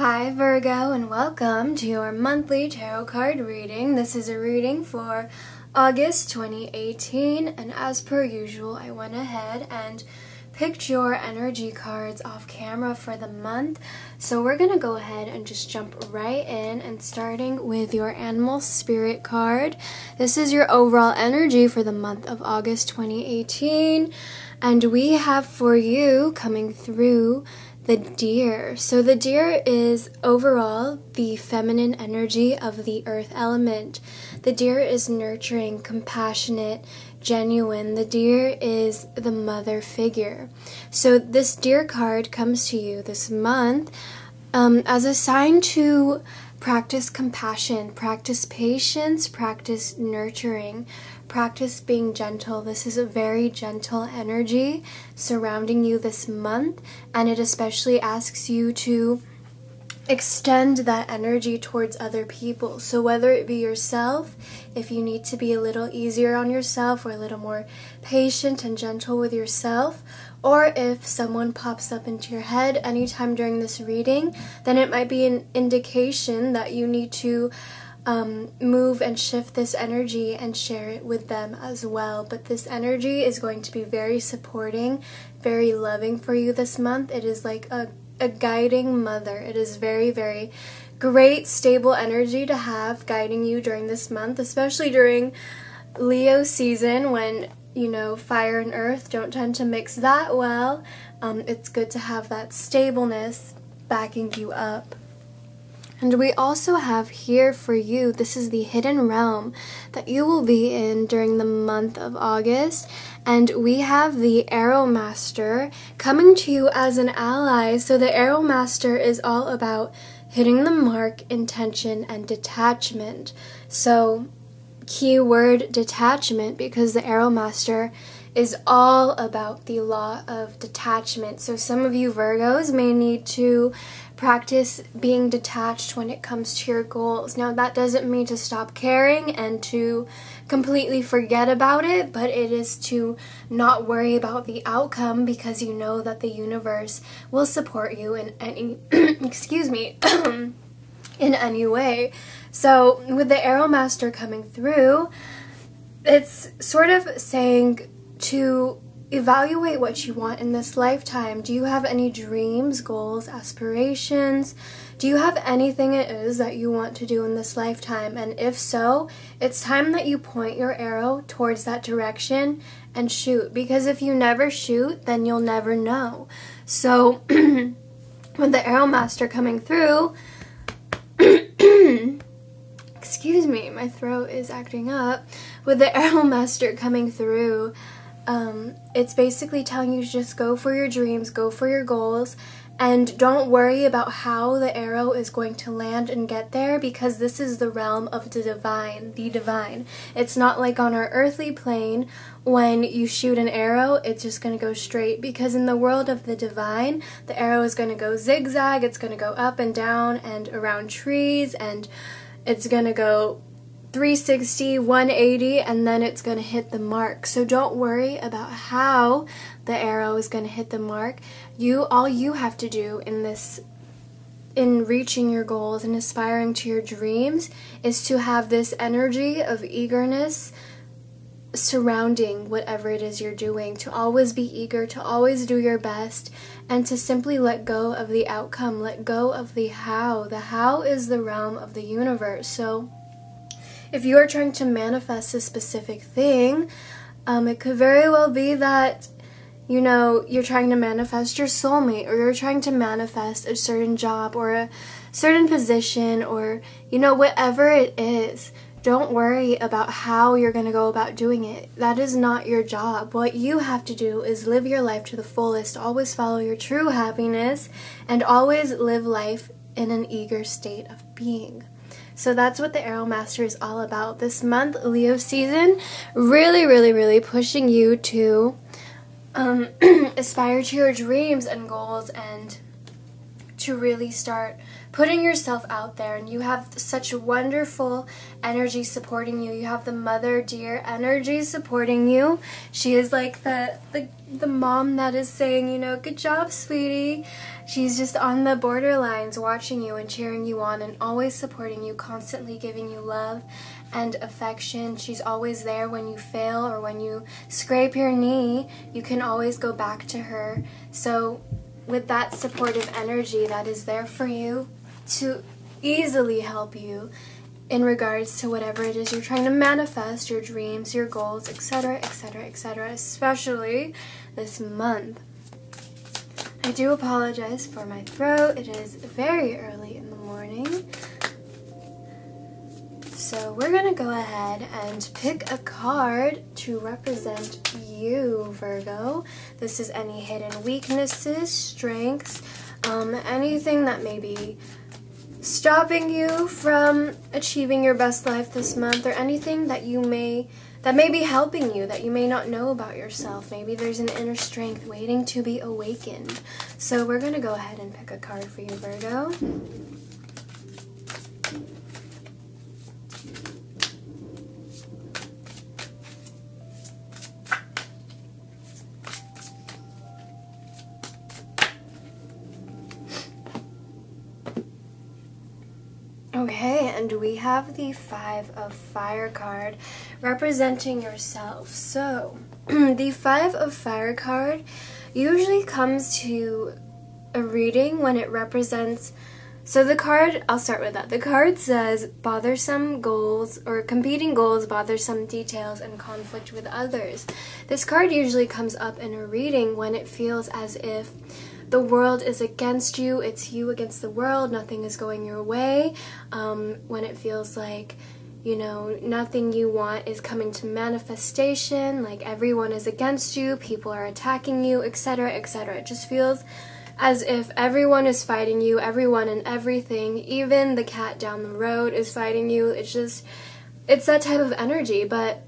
Hi Virgo, and welcome to your monthly tarot card reading. This is a reading for August 2018, and as per usual I went ahead and picked your energy cards off camera for the month. So we're gonna go ahead and just jump right in, and starting with your animal spirit card. This is your overall energy for the month of August 2018, and we have for you coming through the deer. So the deer is overall the feminine energy of the earth element. The deer is nurturing, compassionate, genuine. The deer is the mother figure. So this deer card comes to you this month as a sign to practice compassion, practice patience, practice nurturing, practice being gentle. This is a very gentle energy surrounding you this month, and it especially asks you to extend that energy towards other people. So whether it be yourself, if you need to be a little easier on yourself or a little more patient and gentle with yourself, or if someone pops up into your head anytime during this reading, then it might be an indication that you need to move and shift this energy and share it with them as well. But this energy is going to be very supporting, very loving for you this month. It is like a guiding mother. It is very, very great, stable energy to have guiding you during this month, especially during Leo season when, you know, fire and earth don't tend to mix that well. It's good to have that stableness backing you up. And we also have here for you, this is the hidden realm that you will be in during the month of August. And we have the Arrow Master coming to you as an ally. So the Arrow Master is all about hitting the mark, intention, and detachment. So keyword detachment, because the Arrow Master is all about the law of detachment. So some of you Virgos may need to practice being detached when it comes to your goals. Now that doesn't mean to stop caring and to completely forget about it, but it is to not worry about the outcome, because you know that the universe will support you in any excuse me in any way. So with the Arrow Master coming through, it's sort of saying to evaluate what you want in this lifetime. Do you have any dreams, goals, aspirations? Do you have anything it is that you want to do in this lifetime? And if so, it's time that you point your arrow towards that direction and shoot. Because if you never shoot, then you'll never know. So with the Arrow Master coming through, excuse me, my throat is acting up. With the Arrow Master coming through, it's basically telling you to just go for your dreams, go for your goals, and don't worry about how the arrow is going to land and get there, because this is the realm of the divine. It's not like on our earthly plane when you shoot an arrow, it's just going to go straight, because in the world of the divine, the arrow is going to go zigzag, it's going to go up and down and around trees, and it's going to go 360, 180, and then it's going to hit the mark. So don't worry about how the arrow is going to hit the mark. All you have to do in reaching your goals and aspiring to your dreams is to have this energy of eagerness surrounding whatever it is you're doing, to always be eager, to always do your best, and to simply let go of the outcome, let go of the how. The how is the realm of the universe. So if you are trying to manifest a specific thing, it could very well be that, you know, you're trying to manifest your soulmate, or you're trying to manifest a certain job or a certain position, or, you know, whatever it is. Don't worry about how you're going to go about doing it. That is not your job. What you have to do is live your life to the fullest, always follow your true happiness, and always live life in an eager state of being. So that's what the Arrow Master is all about. This month, Leo season, really, really, really pushing you to aspire to your dreams and goals, and to really start putting yourself out there. And you have such wonderful energy supporting you. You have the mother dear energy supporting you. She is like the mom that is saying, you know, good job, sweetie. She's just on the borderlines watching you and cheering you on and always supporting you, constantly giving you love and affection. She's always there when you fail or when you scrape your knee. You can always go back to her. So with that supportive energy that is there for you to easily help you in regards to whatever it is you're trying to manifest, your dreams, your goals, etc., etc., etc., especially this month. I do apologize for my throat. It is very early in the morning. So we're going to go ahead and pick a card to represent you, Virgo. This is any hidden weaknesses, strengths, anything that may be stopping you from achieving your best life this month, or anything that may be helping you that you may not know about yourself. Maybe there's an inner strength waiting to be awakened. So we're going to go ahead and pick a card for you, Virgo. Okay, and we have the Five of Fire card representing yourself. So, the Five of Fire card usually comes to a reading when it represents, so the card, I'll start with that. The card says bothersome goals or competing goals, bothersome details, and conflict with others. This card usually comes up in a reading when it feels as if the world is against you, it's you against the world, nothing is going your way, when it feels like, you know, nothing you want is coming to manifestation, like everyone is against you, people are attacking you, etc., etc. It just feels as if everyone is fighting you, everyone and everything, even the cat down the road is fighting you. It's that type of energy. But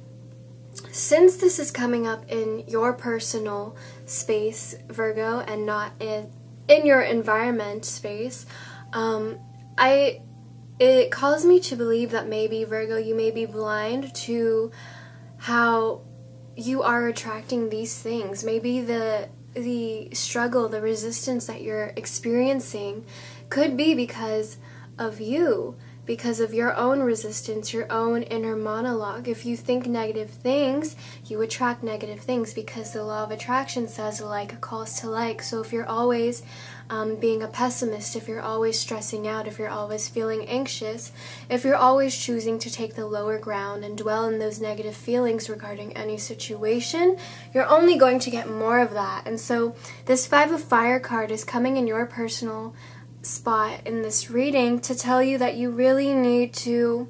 since this is coming up in your personal space, Virgo, and not in your environment space, it calls me to believe that maybe, Virgo, you may be blind to how you are attracting these things. Maybe the struggle, the resistance that you're experiencing could be because of you, because of your own resistance, your own inner monologue. If you think negative things, you attract negative things, because the law of attraction says like calls to like. So if you're always being a pessimist, if you're always stressing out, if you're always feeling anxious, if you're always choosing to take the lower ground and dwell in those negative feelings regarding any situation, you're only going to get more of that. And so this Five of Fire card is coming in your personal spot in this reading to tell you that you really need to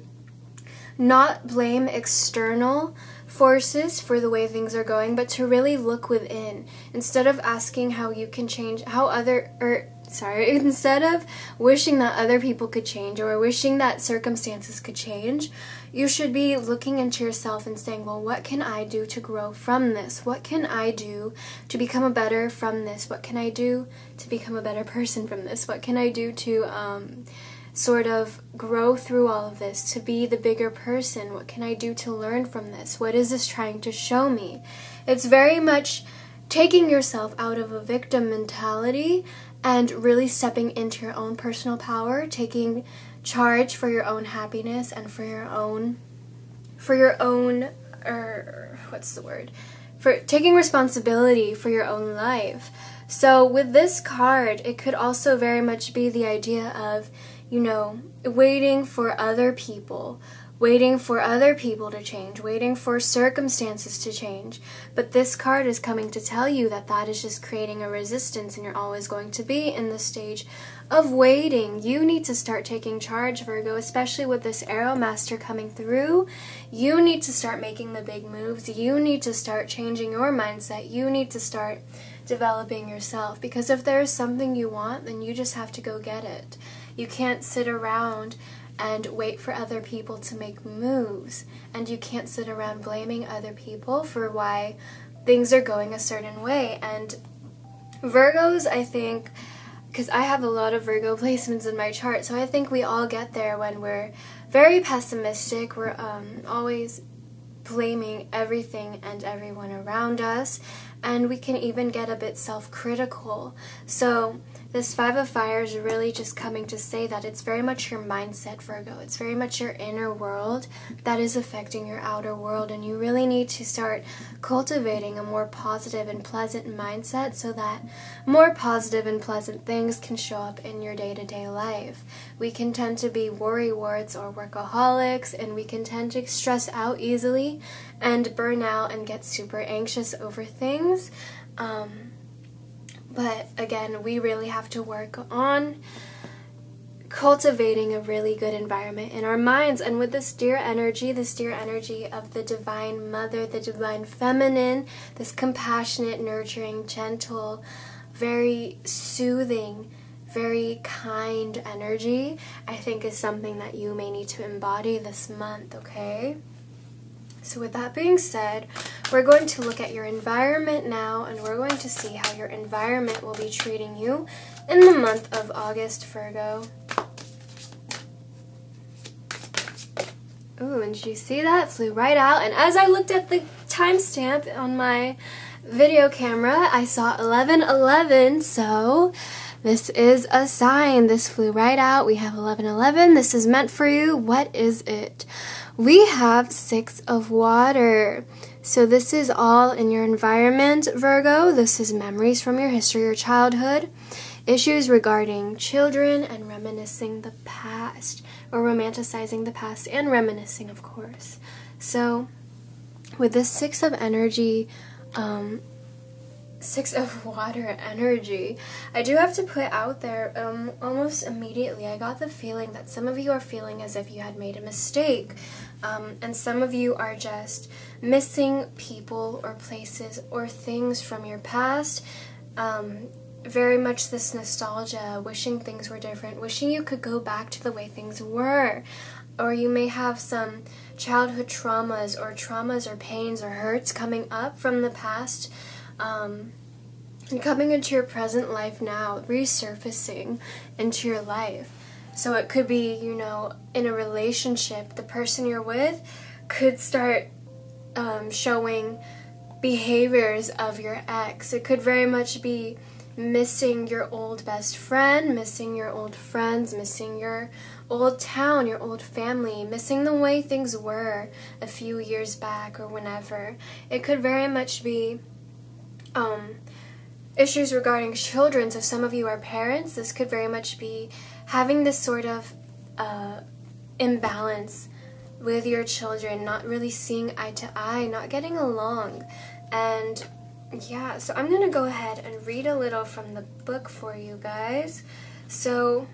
not blame external forces for the way things are going, but to really look within. Instead of asking how you can change, instead of wishing that other people could change or wishing that circumstances could change, you should be looking into yourself and saying, well, what can I do to grow from this? What can I do to become a better from this? What can I do to become a better person from this? What can I do to sort of grow through all of this, to be the bigger person? What can I do to learn from this? What is this trying to show me? It's very much taking yourself out of a victim mentality and really stepping into your own personal power, taking charge for your own happiness and for taking responsibility for your own life. So with this card, it could also very much be the idea of, you know, waiting for other people to change, waiting for circumstances to change. But this card is coming to tell you that that is just creating a resistance, and you're always going to be in the stage of waiting. You need to start taking charge, Virgo, especially with this Arrow Master coming through. You need to start making the big moves. You need to start changing your mindset. You need to start developing yourself, because if there is something you want, then you just have to go get it. You can't sit around and wait for other people to make moves, and you can't sit around blaming other people for why things are going a certain way. And Virgos, I think, because I have a lot of Virgo placements in my chart, so I think we all get there when we're very pessimistic. We're always blaming everything and everyone around us, and we can even get a bit self-critical. So this Five of Fire is really just coming to say that it's very much your mindset, Virgo. It's very much your inner world that is affecting your outer world, and you really need to start cultivating a more positive and pleasant mindset so that more positive and pleasant things can show up in your day-to-day life. We can tend to be worrywarts or workaholics, and we can tend to stress out easily and burn out and get super anxious over things. But again, we really have to work on cultivating a really good environment in our minds. And with this deer energy of the Divine Mother, the Divine Feminine, this compassionate, nurturing, gentle, very soothing, very kind energy, I think is something that you may need to embody this month, okay? So with that being said, we're going to look at your environment now, and we're going to see how your environment will be treating you in the month of August, Virgo. Ooh, and did you see that? It flew right out. And as I looked at the timestamp on my video camera, I saw 11:11, so this is a sign. This flew right out. We have 11:11. This is meant for you. What is it? We have Six of Water. So this is all in your environment, Virgo. This is memories from your history or childhood, issues regarding children, and reminiscing the past, or romanticizing the past and reminiscing, of course. So with this Six of energy, Six of Water energy, I do have to put out there almost immediately, I got the feeling that some of you are feeling as if you had made a mistake, and some of you are just missing people or places or things from your past. Very much this nostalgia, wishing things were different, wishing you could go back to the way things were. Or you may have some childhood traumas or pains or hurts coming up from the past, and coming into your present life now, resurfacing into your life. So it could be, you know, in a relationship, the person you're with could start showing behaviors of your ex. It could very much be missing your old best friend, missing your old friends, missing your old town, your old family, missing the way things were a few years back or whenever. It could very much be issues regarding children. So some of you are parents. This could very much be having this sort of imbalance with your children, not really seeing eye to eye, not getting along. And yeah, so I'm gonna go ahead and read a little from the book for you guys. So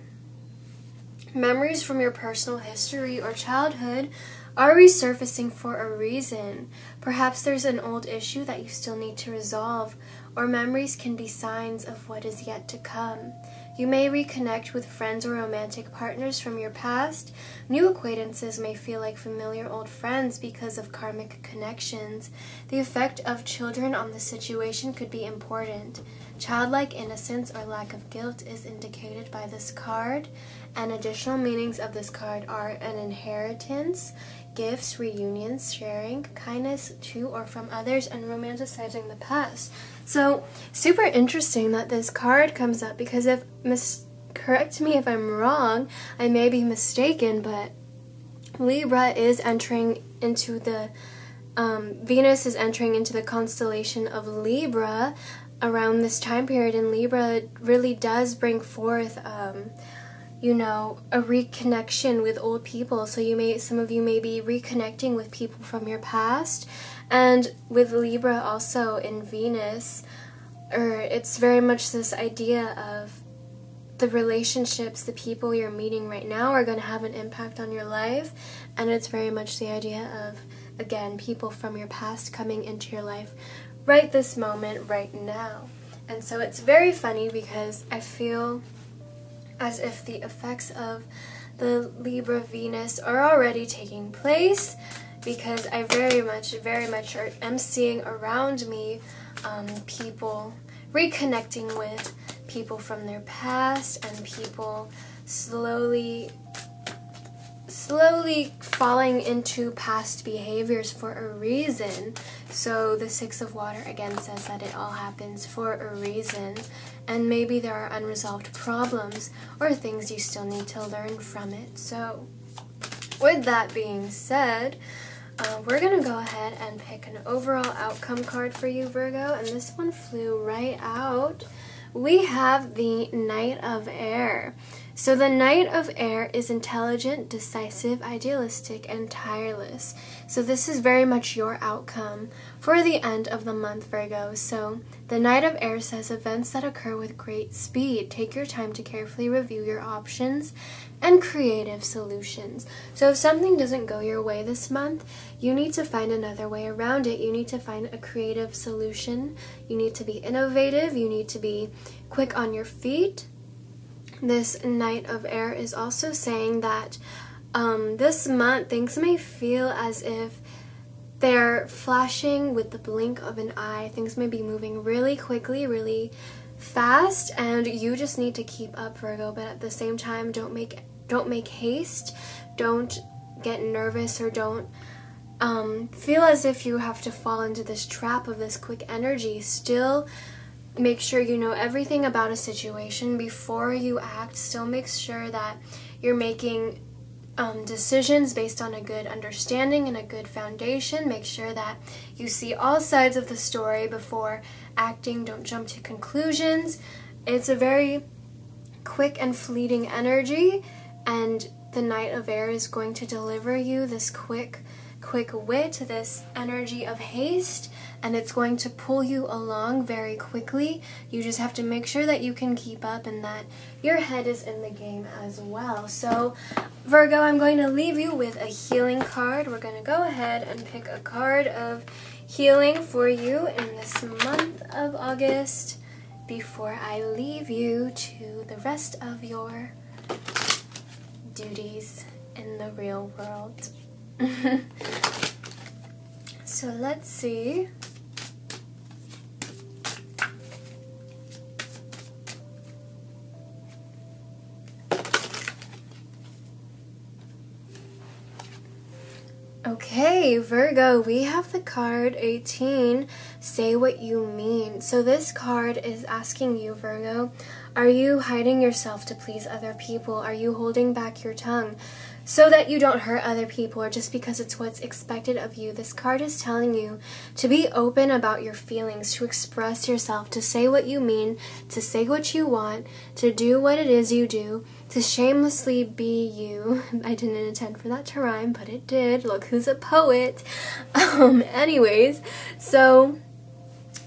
memories from your personal history or childhood are resurfacing for a reason. Perhaps there's an old issue that you still need to resolve, or memories can be signs of what is yet to come. You may reconnect with friends or romantic partners from your past. New acquaintances may feel like familiar old friends because of karmic connections. The effect of children on the situation could be important. Childlike innocence or lack of guilt is indicated by this card, and additional meanings of this card are an inheritance, gifts, reunions, sharing, kindness to or from others, and romanticizing the past. So, super interesting that this card comes up, because correct me if I'm wrong, I may be mistaken, but Libra is entering into the, Venus is entering into the constellation of Libra around this time period, and Libra really does bring forth, you know, a reconnection with old people. So some of you may be reconnecting with people from your past, and with Libra also in Venus, it's very much this idea of the relationships, the people you're meeting right now are going to have an impact on your life, and it's very much the idea of, again, people from your past coming into your life right this moment, right now. And so it's very funny because I feel as if the effects of the Libra Venus are already taking place, because I very much am seeing around me people reconnecting with people from their past, and people slowly falling into past behaviors for a reason. So the Six of Water again says that it all happens for a reason, and maybe there are unresolved problems or things you still need to learn from it. So with that being said, we're going to go ahead and pick an overall outcome card for you, Virgo, and this one flew right out. We have the Knight of Air. So the Knight of Air is intelligent, decisive, idealistic, and tireless. So this is very much your outcome for the end of the month, Virgo. So the Knight of Air says events that occur with great speed. Take your time to carefully review your options and creative solutions. So if something doesn't go your way this month, you need to find another way around it. You need to find a creative solution. You need to be innovative. You need to be quick on your feet. This Knight of Air is also saying that this month things may feel as if they're flashing with the blink of an eye. Things may be moving really quickly, really fast, and you just need to keep up, Virgo. But at the same time, don't make haste. Don't get nervous, or don't feel as if you have to fall into this trap of this quick energy. Still make sure you know everything about a situation before you act. Still make sure that you're making decisions based on a good understanding and a good foundation. Make sure that you see all sides of the story before acting. Don't jump to conclusions. It's a very quick and fleeting energy, and the Knight of Air is going to deliver you this quick wit, this energy of haste, and it's going to pull you along very quickly. You just have to make sure that you can keep up and that your head is in the game as well. So Virgo, I'm going to leave you with a healing card. We're going to go ahead and pick a card of healing for you in this month of August before I leave you to the rest of your duties in the real world. So let's see. Okay, Virgo, we have the card 18, Say What You Mean. So this card is asking you, Virgo, are you hiding yourself to please other people? Are you holding back your tongue so that you don't hurt other people, or just because it's what's expected of you? This card is telling you to be open about your feelings, to express yourself, to say what you mean, to say what you want, to do what it is you do, to shamelessly be you. I didn't intend for that to rhyme, but it did. Look who's a poet. Anyways, so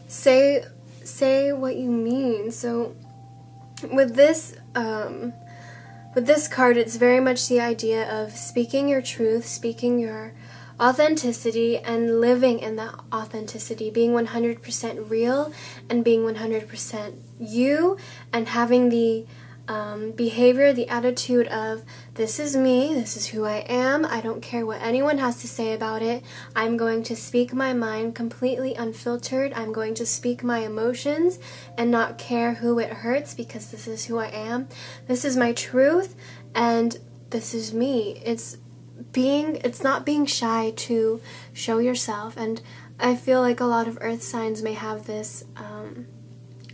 say what you mean. So with this card, it's very much the idea of speaking your truth, speaking your authenticity, and living in that authenticity, being 100% real and being 100% you, and having the behavior, the attitude of, this is me, this is who I am, I don't care what anyone has to say about it, I'm going to speak my mind completely unfiltered, I'm going to speak my emotions and not care who it hurts, because this is who I am, this is my truth, and this is me. It's not being shy to show yourself. And I feel like a lot of earth signs may have this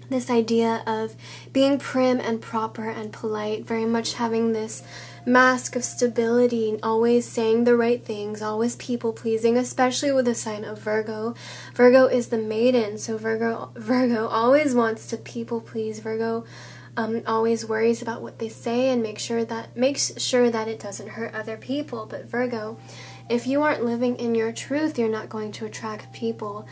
this idea of being prim and proper and polite, very much having this mask of stability, always saying the right things, always people-pleasing, especially with the sign of Virgo. Virgo is the maiden, so Virgo always wants to people-please. Virgo always worries about what they say and makes sure that it doesn't hurt other people. But Virgo, if you aren't living in your truth, you're not going to attract people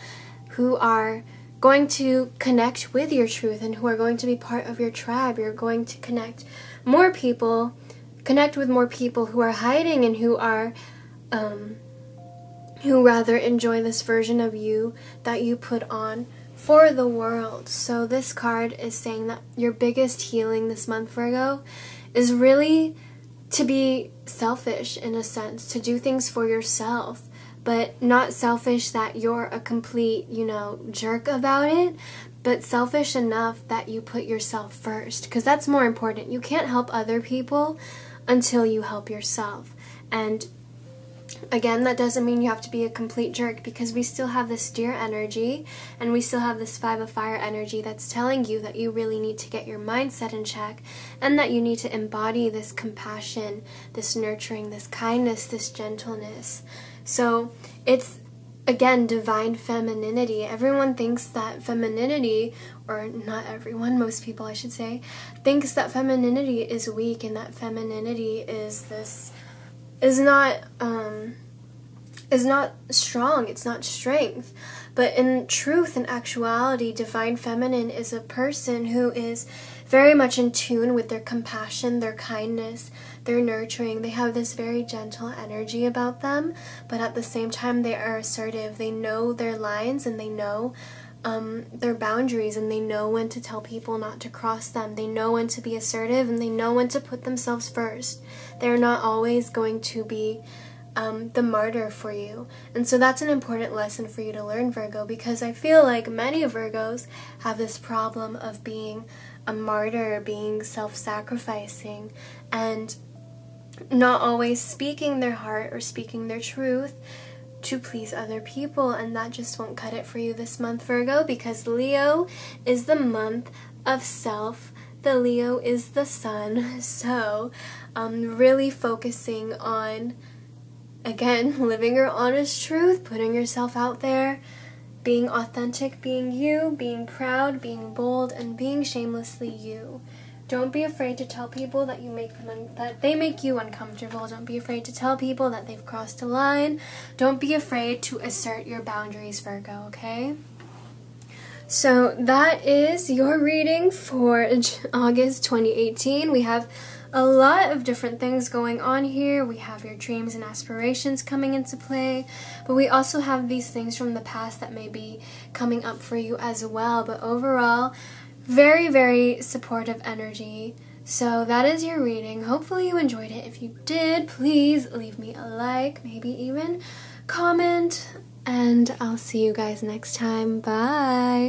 who are going to connect with your truth and who are going to be part of your tribe. You're going to connect with more people who are hiding and who rather enjoy this version of you that you put on for the world. So this card is saying that your biggest healing this month, Virgo, is really to be selfish, in a sense, to do things for yourself, but not selfish that you're a complete, jerk about it, but selfish enough that you put yourself first, because that's more important. You can't help other people until you help yourself. And again, that doesn't mean you have to be a complete jerk, because we still have this deer energy and we still have this 5 of fire energy that's telling you that you really need to get your mindset in check, and that you need to embody this compassion, this nurturing, this kindness, this gentleness. So it's, again, divine femininity. Everyone thinks that femininity, or not everyone, most people I should say, thinks that femininity is weak, and that femininity is not strong, it's not strength. But in truth and actuality, divine feminine is a person who is very much in tune with their compassion, their kindness, their nurturing. They have this very gentle energy about them, but at the same time they are assertive. They know their lines, and they know their boundaries, and they know when to tell people not to cross them. They know when to be assertive, and they know when to put themselves first. They're not always going to be the martyr for you. And so that's an important lesson for you to learn, Virgo, because I feel like many Virgos have this problem of being a martyr, being self-sacrificing, and not always speaking their heart or speaking their truth to please other people. And that just won't cut it for you this month, Virgo, because Leo is the month of self. The Leo is the sun. So really focusing on, again, living your honest truth, putting yourself out there, being authentic, being you, being proud, being bold, and being shamelessly you. Don't be afraid to tell people that that they make you uncomfortable. Don't be afraid to tell people that they've crossed a line. Don't be afraid to assert your boundaries, Virgo, okay? So that is your reading for August 2018. We have a lot of different things going on here. We have your dreams and aspirations coming into play, but we also have these things from the past that may be coming up for you as well. But overall, very, very supportive energy. So that is your reading. Hopefully you enjoyed it. If you did, please leave me a like, maybe even comment, and I'll see you guys next time. Bye!